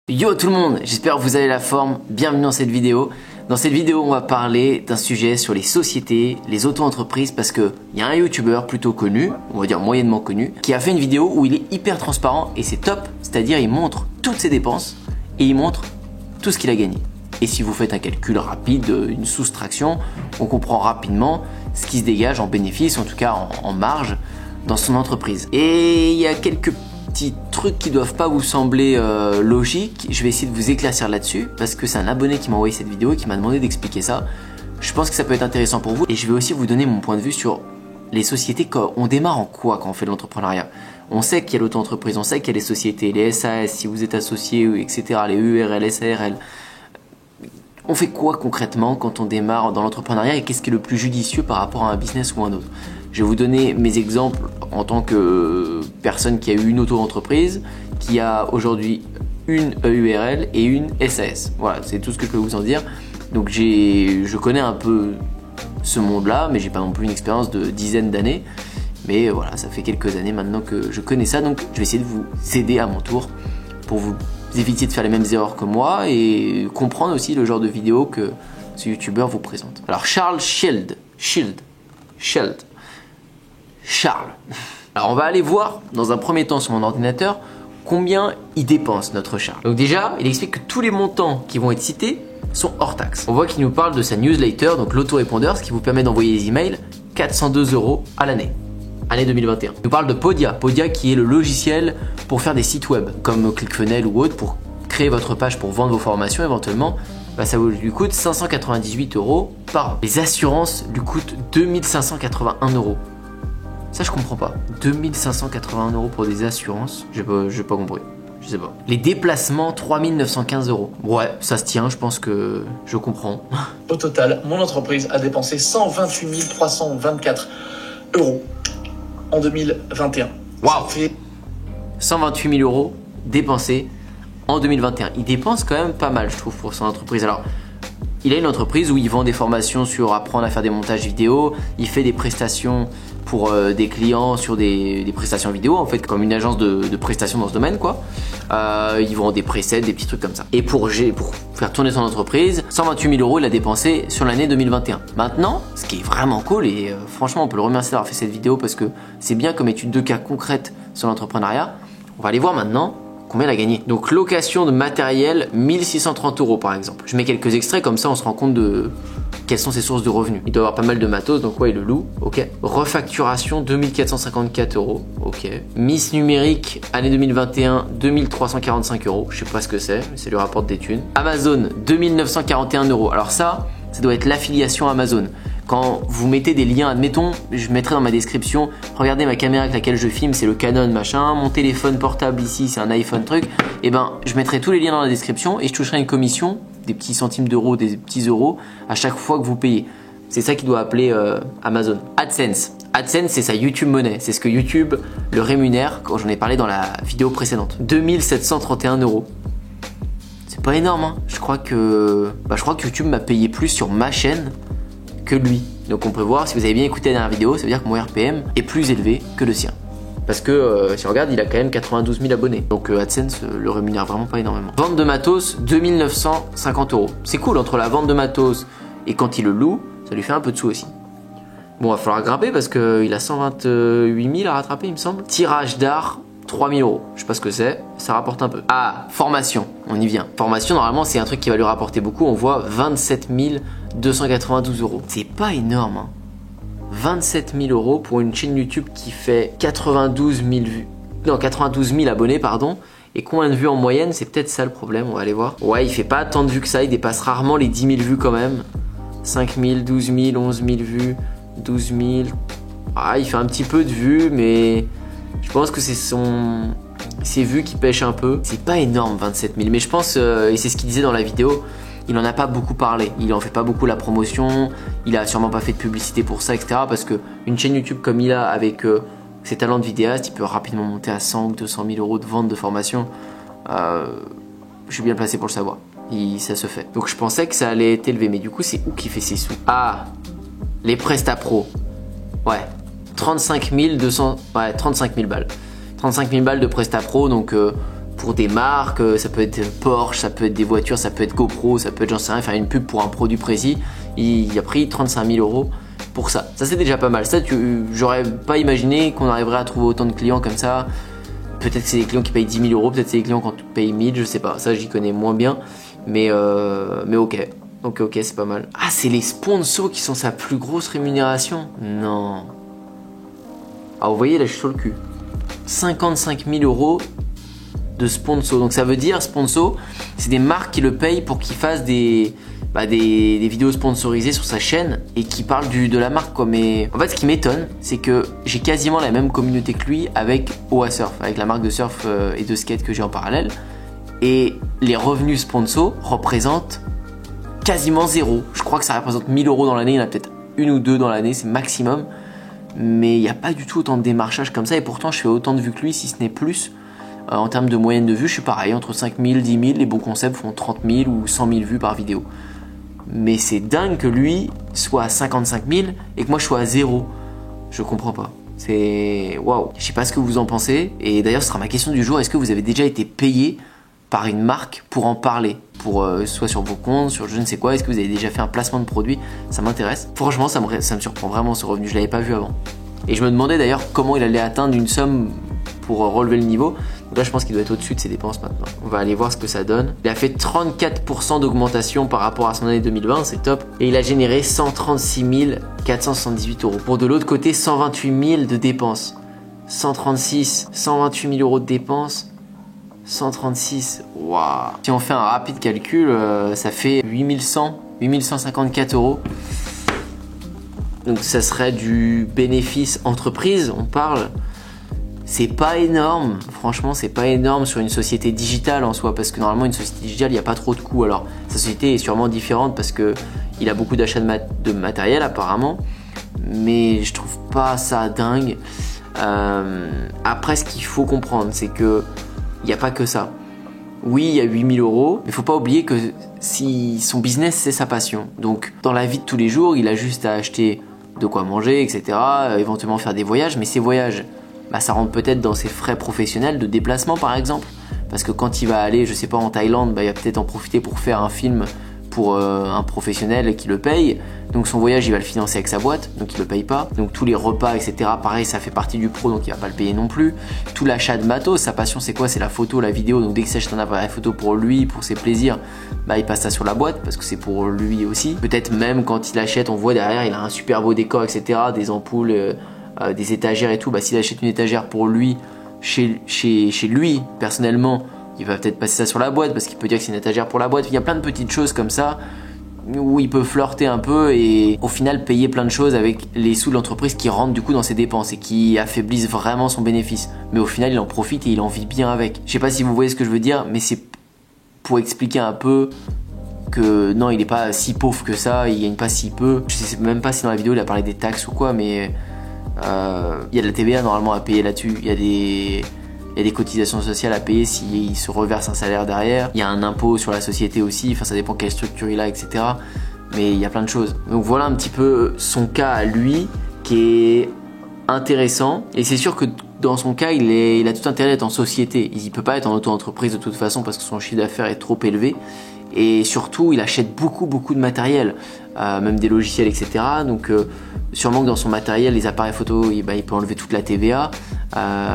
Yo tout le monde, j'espère que vous avez la forme, bienvenue dans cette vidéo. Dans cette vidéo, on va parler d'un sujet sur les sociétés, les auto-entreprises, parce qu'il y a un youtubeur plutôt connu, on va dire moyennement connu, qui a fait une vidéo où il est hyper transparent et c'est top, c'est-à-dire il montre toutes ses dépenses et il montre tout ce qu'il a gagné. Et si vous faites un calcul rapide, une soustraction, on comprend rapidement ce qui se dégage en bénéfice, en tout cas en marge, dans son entreprise. Et il y a quelques petits trucs qui doivent pas vous sembler logiques. Je vais essayer de vous éclaircir là-dessus parce que c'est un abonné qui m'a envoyé cette vidéo et qui m'a demandé d'expliquer ça. Je pense que ça peut être intéressant pour vous et je vais aussi vous donner mon point de vue sur les sociétés. Quand on démarre en quoi quand on fait de l'entrepreneuriat? On sait qu'il y a l'auto-entreprise, on sait qu'il y a les sociétés, les SAS, si vous êtes associé, etc., les URL, SARL. On fait quoi concrètement quand on démarre dans l'entrepreneuriat et qu'est-ce qui est le plus judicieux par rapport à un business ou un autre? Je vais vous donner mes exemples en tant que personne qui a eu une auto-entreprise, qui a aujourd'hui une URL et une SAS. Voilà, c'est tout ce que je peux vous en dire. Donc je connais un peu ce monde-là, mais j'ai pas non plus une expérience de dizaines d'années. Mais voilà, ça fait quelques années maintenant que je connais ça, donc je vais essayer de vous aider à mon tour pour vous éviter de faire les mêmes erreurs que moi et comprendre aussi le genre de vidéo que ce youtubeur vous présente. Alors Charles Charles. Alors on va aller voir dans un premier temps sur mon ordinateur combien il dépense notre Charles. Donc déjà, il explique que tous les montants qui vont être cités sont hors taxe. On voit qu'il nous parle de sa newsletter, donc l'autorépondeur, ce qui vous permet d'envoyer des emails, 402 € à l'année. Année 2021. Il nous parle de Podia. Podia qui est le logiciel pour faire des sites web comme ClickFunnels ou autre, pour créer votre page pour vendre vos formations éventuellement. Ça lui coûte 598 € par an. Les assurances lui coûtent 2581 €. Ça je comprends pas. 2581 € pour des assurances, j'ai pas compris. Je sais pas. Les déplacements, 3915 €. Ouais, ça se tient, je pense que je comprends. Au total, mon entreprise a dépensé 128 324 € en 2021. Waouh! 128 000 € dépensés en 2021. Il dépense quand même pas mal, je trouve, pour son entreprise. Alors, il a une entreprise où il vend des formations sur apprendre à faire des montages vidéo. Il fait des prestations pour des clients sur des prestations vidéo, en fait, comme une agence de prestations dans ce domaine, quoi. Il vend des presets, des petits trucs comme ça. Et pour faire tourner son entreprise, 128 000 € il a dépensé sur l'année 2021. Maintenant, ce qui est vraiment cool, et franchement, on peut le remercier d'avoir fait cette vidéo parce que c'est bien comme étude de cas concrète sur l'entrepreneuriat. On va aller voir maintenant combien il a gagné. Donc location de matériel, 1630 € par exemple. Je mets quelques extraits, comme ça on se rend compte de quelles sont ses sources de revenus. Il doit avoir pas mal de matos, donc ouais, il le loue, ok. Refacturation, 2454 €, ok. Miss numérique, année 2021, 2345 €. Je sais pas ce que c'est, mais ça lui rapporte des thunes. Amazon, 2941 €. Alors ça doit être l'affiliation Amazon. Quand vous mettez des liens, admettons, je mettrai dans ma description, regardez ma caméra avec laquelle je filme, c'est le Canon machin, mon téléphone portable ici, c'est un iPhone truc, et ben je mettrai tous les liens dans la description et je toucherai une commission, des petits centimes d'euros, des petits euros, à chaque fois que vous payez. C'est ça qui doit appeler Amazon. AdSense. AdSense, c'est sa YouTube monnaie, c'est ce que YouTube le rémunère, quand j'en ai parlé dans la vidéo précédente. 2731 €. C'est pas énorme, hein. Je crois que YouTube m'a payé plus sur ma chaîne que lui. Donc on peut voir, si vous avez bien écouté la dernière vidéo, ça veut dire que mon RPM est plus élevé que le sien. Parce que si on regarde, il a quand même 92 000 abonnés. Donc AdSense le rémunère vraiment pas énormément. Vente de matos, 2950 €. C'est cool, entre la vente de matos et quand il le loue, ça lui fait un peu de sous aussi. Bon, il va falloir grimper parce qu'il a 128 000 à rattraper, il me semble. Tirage d'art, 3 000 €. Je sais pas ce que c'est, ça rapporte un peu. Ah, formation, on y vient. Formation, normalement, c'est un truc qui va lui rapporter beaucoup. On voit 27 292 €. C'est pas énorme, hein. 27 000 € pour une chaîne YouTube qui fait 92 000 abonnés, pardon. Et combien de vues en moyenne? C'est peut-être ça le problème, on va aller voir. Ouais, il fait pas tant de vues que ça, il dépasse rarement les 10 000 vues quand même. 5 000, 12 000, 11 000 vues, 12 000. Ah, il fait un petit peu de vues, mais je pense que c'est ses vues qui pêchent un peu. C'est pas énorme, 27 000. Mais je pense, et c'est ce qu'il disait dans la vidéo, il en a pas beaucoup parlé. Il en fait pas beaucoup la promotion. Il a sûrement pas fait de publicité pour ça, etc. Parce que une chaîne YouTube comme il a, avec ses talents de vidéaste, il peut rapidement monter à 100 ou 200 000 € de vente de formation. Je suis bien placé pour le savoir. Ça se fait. Donc je pensais que ça allait être élevé. Mais du coup, c'est où qu'il fait ses sous? Ah, les Presta Pro. Ouais. 35 200. Ouais, 35 000 balles. 35 000 balles de Presta Pro, donc pour des marques, ça peut être Porsche, ça peut être des voitures, ça peut être GoPro, ça peut être, j'en sais rien, faire une pub pour un produit précis. Il a pris 35 000 € pour ça. Ça, c'est déjà pas mal. Ça, j'aurais pas imaginé qu'on arriverait à trouver autant de clients comme ça. Peut-être que c'est des clients qui payent 10 000 €, peut-être que c'est des clients qui payent 1000, je sais pas. Ça, j'y connais moins bien. Mais ok. Ok, c'est pas mal. Ah, c'est les sponsors qui sont sa plus grosse rémunération? Non. Ah, vous voyez, là, je suis sur le cul. 55 000 € de sponsor. Donc ça veut dire, sponsor, c'est des marques qui le payent pour qu'il fasse des vidéos sponsorisées sur sa chaîne et qui parlent de la marque, quoi. Mais en fait, ce qui m'étonne, c'est que j'ai quasiment la même communauté que lui avec Oa Surf, avec la marque de surf et de skate que j'ai en parallèle. Et les revenus sponsors représentent quasiment zéro. Je crois que ça représente 1000 € dans l'année. Il y en a peut-être une ou deux dans l'année, c'est maximum. Mais il n'y a pas du tout autant de démarchage comme ça. Et pourtant, je fais autant de vues que lui, si ce n'est plus. En termes de moyenne de vues, je suis pareil, entre 5 000, 10 000, les bons concepts font 30 000 ou 100 000 vues par vidéo. Mais c'est dingue que lui soit à 55 000 et que moi je sois à 0. Je comprends pas. C'est waouh. Je sais pas ce que vous en pensez. Et d'ailleurs, ce sera ma question du jour. Est-ce que vous avez déjà été payé par une marque pour en parler, pour soit sur vos comptes, sur je ne sais quoi? Est-ce que vous avez déjà fait un placement de produit? Ça m'intéresse. Franchement, ça me surprend vraiment ce revenu. Je l'avais pas vu avant. Et je me demandais d'ailleurs comment il allait atteindre une somme pour relever le niveau. Donc là, je pense qu'il doit être au-dessus de ses dépenses maintenant. On va aller voir ce que ça donne. Il a fait 34% d'augmentation par rapport à son année 2020, c'est top. Et il a généré 136 478 €. Pour de l'autre côté, 128 000 de dépenses. 136, 128 000 € de dépenses. 136, waouh. Si on fait un rapide calcul, ça fait 8154 €. Donc ça serait du bénéfice entreprise, on parle. C'est pas énorme, franchement c'est pas énorme sur une société digitale en soi, parce que normalement une société digitale il n'y a pas trop de coûts. Alors sa société est sûrement différente parce que il a beaucoup d'achats de matériel apparemment, mais je trouve pas ça dingue. Après, ce qu'il faut comprendre, c'est que il n'y a pas que ça. Oui, il y a 8 000 €, mais il faut pas oublier que si son business c'est sa passion, donc dans la vie de tous les jours il a juste à acheter de quoi manger, etc., éventuellement faire des voyages, mais ces voyages, ça rentre peut-être dans ses frais professionnels de déplacement par exemple, parce que quand il va aller, je sais pas, en Thaïlande, il va peut-être en profiter pour faire un film pour un professionnel qui le paye, donc son voyage il va le financer avec sa boîte, donc il le paye pas, donc tous les repas, etc., pareil, ça fait partie du pro, donc il va pas le payer non plus. Tout l'achat de matos, sa passion c'est quoi? C'est la photo, la vidéo, donc dès qu'il s'achète un appareil photo pour lui, pour ses plaisirs, il passe ça sur la boîte parce que c'est pour lui aussi. Peut-être même quand il achète, on voit derrière il a un super beau décor, etc., des ampoules, des étagères et tout, s'il achète une étagère pour lui, chez lui personnellement, il va peut-être passer ça sur la boîte parce qu'il peut dire que c'est une étagère pour la boîte. Il y a plein de petites choses comme ça où il peut flirter un peu et au final payer plein de choses avec les sous de l'entreprise qui rentrent du coup dans ses dépenses et qui affaiblissent vraiment son bénéfice. Mais au final il en profite et il en vit bien avec. Je sais pas si vous voyez ce que je veux dire, mais c'est pour expliquer un peu que non, il est pas si pauvre que ça, il gagne pas si peu. Je sais même pas si dans la vidéo il a parlé des taxes ou quoi, mais il y a de la TVA normalement à payer là-dessus. Il y a des cotisations sociales à payer s'il se reverse un salaire derrière. Il y a un impôt sur la société aussi, ça dépend quelle structure il a, etc. Mais il y a plein de choses. Donc voilà un petit peu son cas à lui qui est intéressant. Et c'est sûr que dans son cas, il a tout intérêt d'être en société. Il ne peut pas être en auto-entreprise de toute façon parce que son chiffre d'affaires est trop élevé. Et surtout, il achète beaucoup de matériel, même des logiciels, etc. Donc sûrement que dans son matériel, les appareils photo, il peut enlever toute la TVA.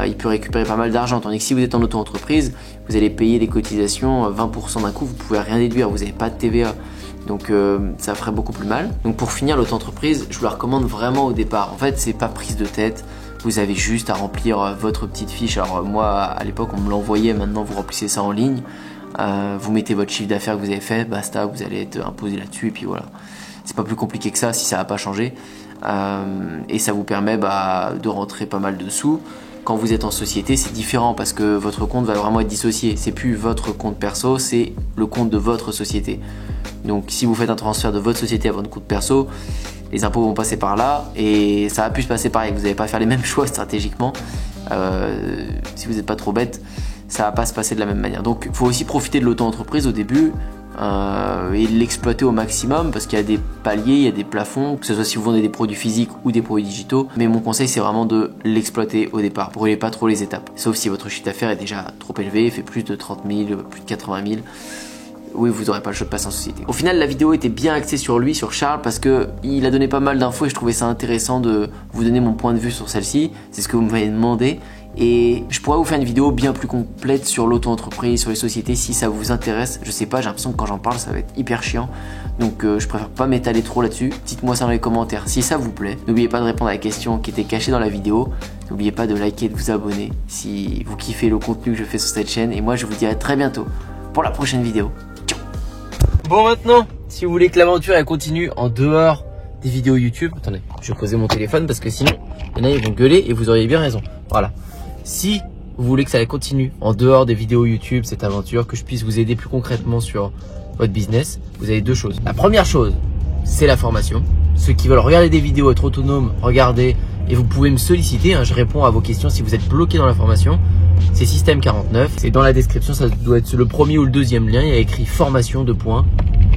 Il peut récupérer pas mal d'argent, tandis que si vous êtes en auto-entreprise, vous allez payer les cotisations 20% d'un coup, vous pouvez rien déduire, vous n'avez pas de TVA, donc ça ferait beaucoup plus mal. Donc pour finir, l'auto-entreprise, je vous la recommande vraiment au départ. En fait, c'est pas prise de tête, vous avez juste à remplir votre petite fiche. Alors moi, à l'époque, on me l'envoyait, maintenant vous remplissez ça en ligne, vous mettez votre chiffre d'affaires que vous avez fait, basta, vous allez être imposé là-dessus, et puis voilà. C'est pas plus compliqué que ça si ça n'a pas changé. Et ça vous permet de rentrer pas mal de sous. Quand vous êtes en société, c'est différent parce que votre compte va vraiment être dissocié. C'est plus votre compte perso, c'est le compte de votre société. Donc si vous faites un transfert de votre société à votre compte perso, les impôts vont passer par là et ça va plus se passer pareil. Vous n'allez pas faire les mêmes choix stratégiquement. Si vous n'êtes pas trop bête, ça va pas se passer de la même manière. Donc il faut aussi profiter de l'auto-entreprise au début. et l'exploiter au maximum parce qu'il y a des paliers, il y a des plafonds, que ce soit si vous vendez des produits physiques ou des produits digitaux. Mais mon conseil, c'est vraiment de l'exploiter au départ. Brûlez pas trop les étapes. Sauf si votre chiffre d'affaires est déjà trop élevé, fait plus de 30 000, plus de 80 000. Oui, vous n'aurez pas le choix de passer en société. Au final, la vidéo était bien axée sur lui, sur Charles, parce que il a donné pas mal d'infos et je trouvais ça intéressant de vous donner mon point de vue sur celle-ci. C'est ce que vous m'avez demandé. Et je pourrais vous faire une vidéo bien plus complète sur l'auto-entreprise, sur les sociétés si ça vous intéresse. Je sais pas, j'ai l'impression que quand j'en parle, ça va être hyper chiant. Donc je préfère pas m'étaler trop là-dessus. Dites-moi ça dans les commentaires si ça vous plaît. N'oubliez pas de répondre à la question qui était cachée dans la vidéo. N'oubliez pas de liker et de vous abonner si vous kiffez le contenu que je fais sur cette chaîne. Et moi, je vous dis à très bientôt pour la prochaine vidéo. Bon, maintenant, si vous voulez que l'aventure elle continue en dehors des vidéos YouTube, attendez, je vais poser mon téléphone parce que sinon, il y en a, ils vont gueuler et vous auriez bien raison. Voilà. Si vous voulez que ça continue en dehors des vidéos YouTube, cette aventure, que je puisse vous aider plus concrètement sur votre business, vous avez deux choses. La première chose, c'est la formation. Ceux qui veulent regarder des vidéos, être autonomes, regardez et vous pouvez me solliciter. Hein, je réponds à vos questions si vous êtes bloqué dans la formation. C'est Système 49. C'est dans la description, ça doit être le premier ou le deuxième lien. Il y a écrit formation 2 points.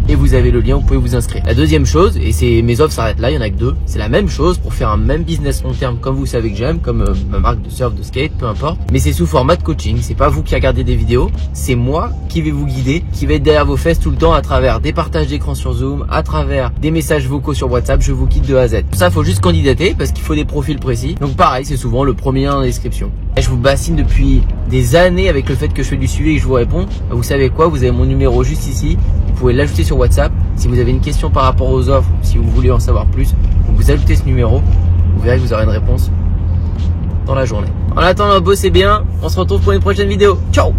Et vous avez le lien, vous pouvez vous inscrire. La deuxième chose, et mes offres s'arrêtent là, il y en a que 2. C'est la même chose pour faire un même business long terme comme vous savez que j'aime, comme ma marque de surf, de skate, peu importe. Mais c'est sous format de coaching. C'est pas vous qui regardez des vidéos, c'est moi qui vais vous guider, qui va être derrière vos fesses tout le temps à travers des partages d'écran sur Zoom, à travers des messages vocaux sur WhatsApp. Je vous guide de A à Z. Pour ça, il faut juste candidater parce qu'il faut des profils précis. Donc pareil, c'est souvent le premier lien dans la description. Et je vous bassine depuis des années avec le fait que je fais du suivi et que je vous réponds. Vous savez quoi? Vous avez mon numéro juste ici. Vous pouvez l'ajouter sur WhatsApp. Si vous avez une question par rapport aux offres, si vous voulez en savoir plus, vous ajoutez ce numéro. Vous verrez que vous aurez une réponse dans la journée. En attendant, bossez bien. On se retrouve pour une prochaine vidéo. Ciao!